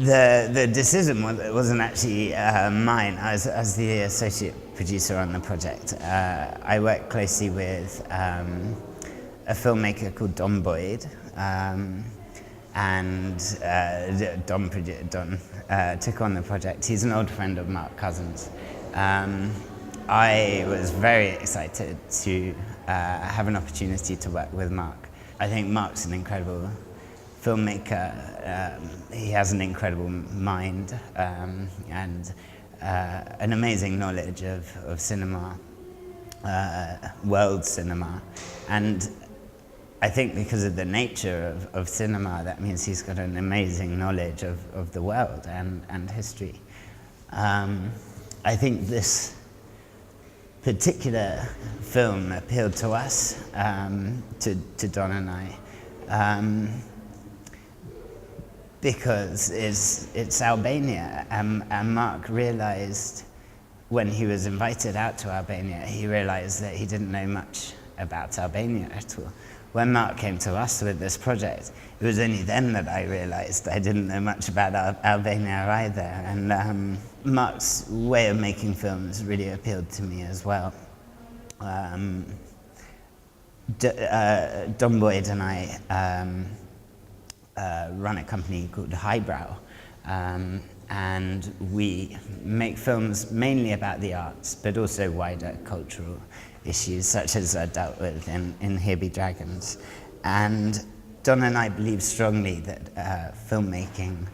The decision wasn't actually mine. I was the associate producer on the project. I worked closely with a filmmaker called Dominic, and Don took on the project. He's an old friend of Mark Cousins. I was very excited to have an opportunity to work with Mark. I think Mark's an incredible filmmaker. He has an incredible mind and an amazing knowledge of cinema, world cinema. And I think because of the nature of cinema, that means he's got an amazing knowledge of the world and history. I think this particular film appealed to us, to Don and I, because it's Albania, and Mark realized when he was invited out to Albania, he realized that he didn't know much about Albania at all. When Mark came to us with this project, it was only then that I realized I didn't know much about Albania either. And Mark's way of making films really appealed to me as well. Don Boyd and I run a company called Highbrow, and we make films mainly about the arts, but also wider cultural issues, such as are dealt with in Here Be Dragons. And Don and I believe strongly that filmmaking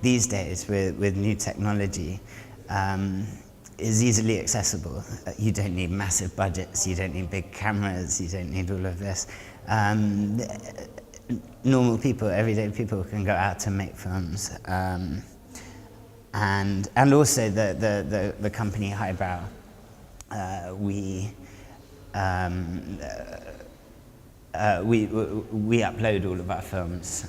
these days with new technology is easily accessible. You don't need massive budgets, you don't need big cameras, you don't need all of this. Normal people, everyday people can go out and make films. And also the company Highbrow, we upload all of our films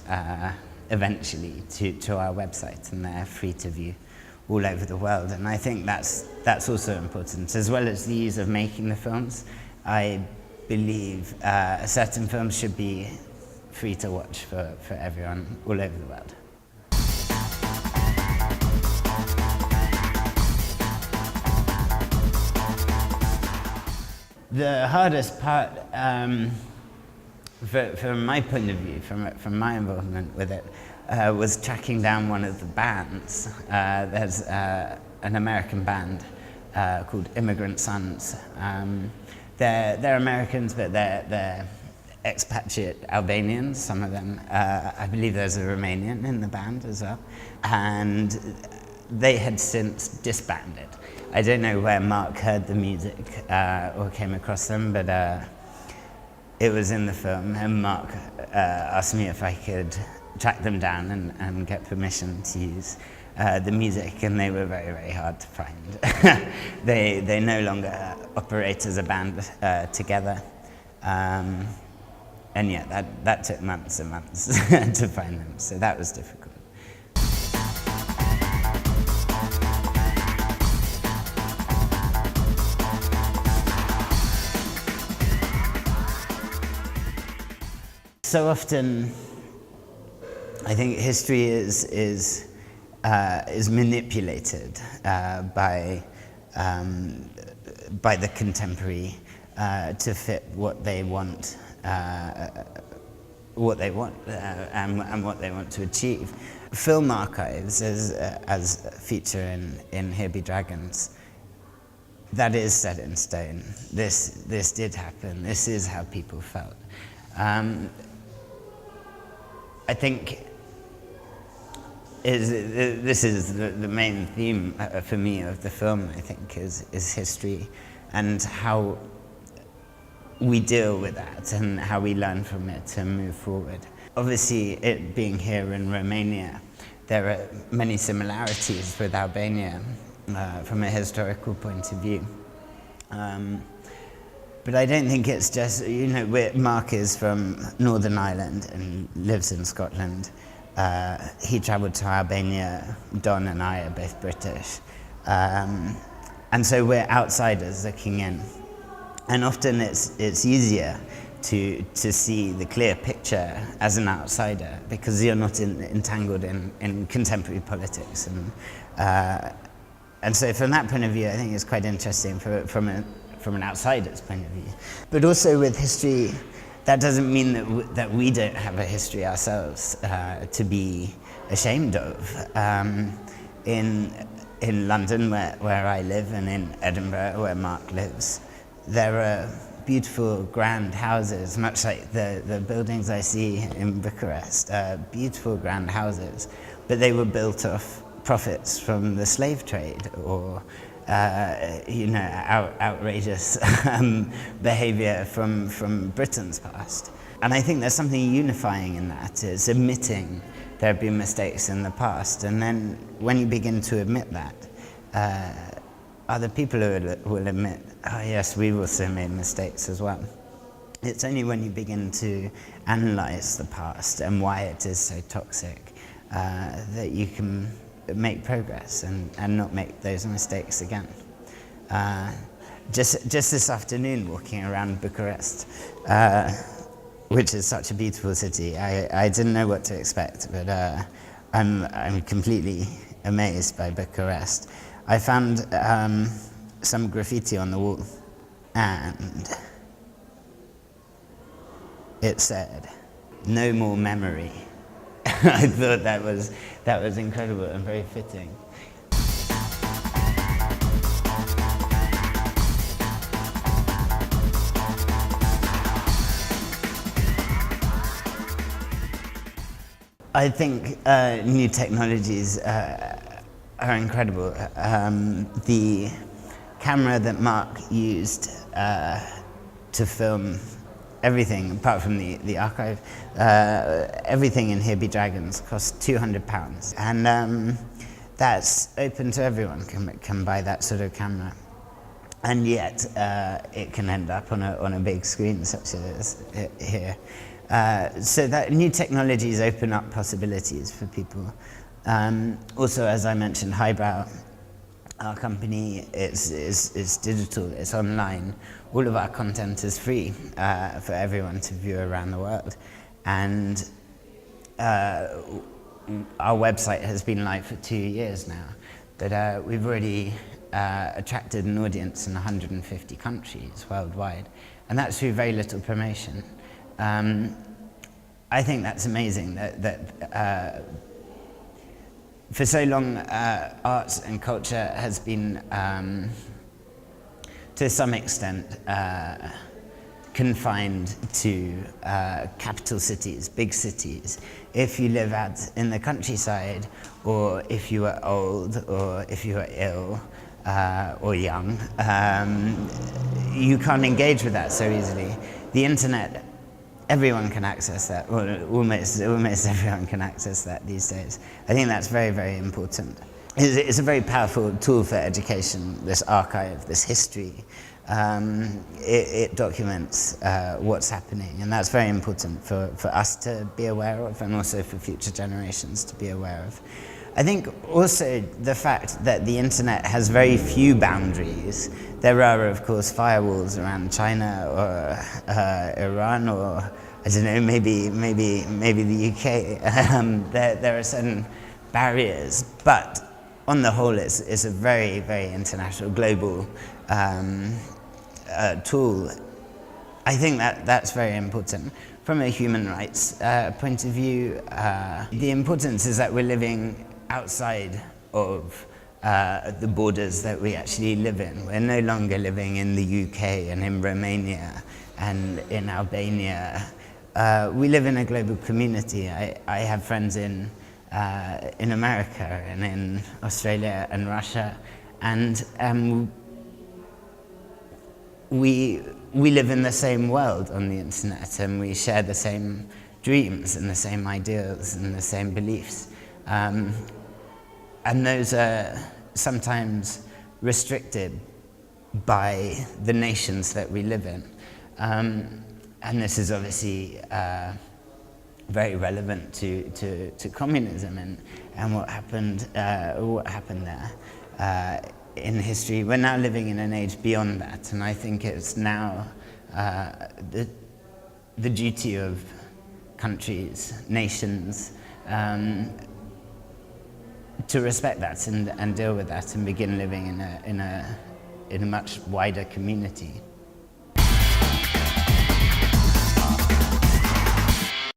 eventually to our website, and they're free to view all over the world. And I think that's also important, as well as the ease of making the films. I believe certain films should be free to watch for everyone all over the world. The hardest part, from my point of view, from my involvement with it, was tracking down one of the bands. There's an American band called Immigrant Sons. They're Americans, but they're expatriate Albanians, some of them. I believe there's a Romanian in the band as well. And they had since disbanded. I don't know where Mark heard the music or came across them, but it was in the film, and Mark asked me if I could track them down and get permission to use the music, and they were very, very hard to find. They no longer operate as a band together. And yeah, that took months and months to find them, so that was difficult. So often, I think history is manipulated by the contemporary to fit what they want, and what they want to achieve. Film archives, as a feature in Here Be Dragons, that is set in stone. This did happen. This is how people felt. I think this is the main theme for me of the film, I think, is history and how we deal with that and how we learn from it and move forward. Obviously, it being here in Romania, there are many similarities with Albania from a historical point of view. But I don't think it's just, Mark is from Northern Ireland and lives in Scotland. He travelled to Albania. Don and I are both British. And so we're outsiders looking in. And often it's easier to see the clear picture as an outsider, because you're not entangled in contemporary politics. And so from that point of view, I think it's quite interesting from an outsider's point of view. But also with history, that doesn't mean that we don't have a history ourselves to be ashamed of. In London, where I live, and in Edinburgh, where Mark lives, there are beautiful, grand houses, much like the buildings I see in Bucharest, beautiful, grand houses, but they were built off profits from the slave trade, or outrageous behavior from Britain's past. And I think there's something unifying in that, is admitting there have been mistakes in the past, and then when you begin to admit that, other people will admit, oh yes, we've also made mistakes as well. It's only when you begin to analyze the past and why it is so toxic that you can make progress and not make those mistakes again. Just this afternoon, walking around Bucharest, which is such a beautiful city, I didn't know what to expect, but I'm completely amazed by Bucharest. I found some graffiti on the wall, and it said, "No more memory." I thought that was incredible and very fitting. I think new technologies are incredible. The camera that Mark used to film everything, apart from the archive, everything in Here Be Dragons cost £200. And that's open to everyone, can buy that sort of camera. And yet it can end up on a big screen such as here. So that new technologies open up possibilities for people. Also, as I mentioned, Highbrow, our company is digital, it's online. All of our content is free for everyone to view around the world. And our website has been live for 2 years now, but we've already attracted an audience in 150 countries worldwide, and that's through very little promotion. I think that's amazing that for so long, arts and culture has been, to some extent, confined to capital cities, big cities. If you live out in the countryside, or if you are old, or if you are ill, or young, you can't engage with that so easily. The internet, everyone can access that, or almost everyone can access that these days. I think that's very, very important. It's a very powerful tool for education, this archive, this history. It documents what's happening, and that's very important for us to be aware of, and also for future generations to be aware of. I think also the fact that the internet has very few boundaries. There are, of course, firewalls around China or Iran, or I don't know, maybe the UK. There are certain barriers, but on the whole, it's a very, very international, global tool. I think that's very important. From a human rights point of view, the importance is that we're living outside of the borders that we actually live in. We're no longer living in the UK and in Romania and in Albania. We live in a global community. I have friends in America and in Australia and Russia, and we live in the same world on the internet, and we share the same dreams and the same ideals and the same beliefs. And those are sometimes restricted by the nations that we live in. And this is obviously very relevant to communism and what happened there in history. We're now living in an age beyond that, and I think it's now the duty of countries, nations, to respect that and deal with that and begin living in a much wider community.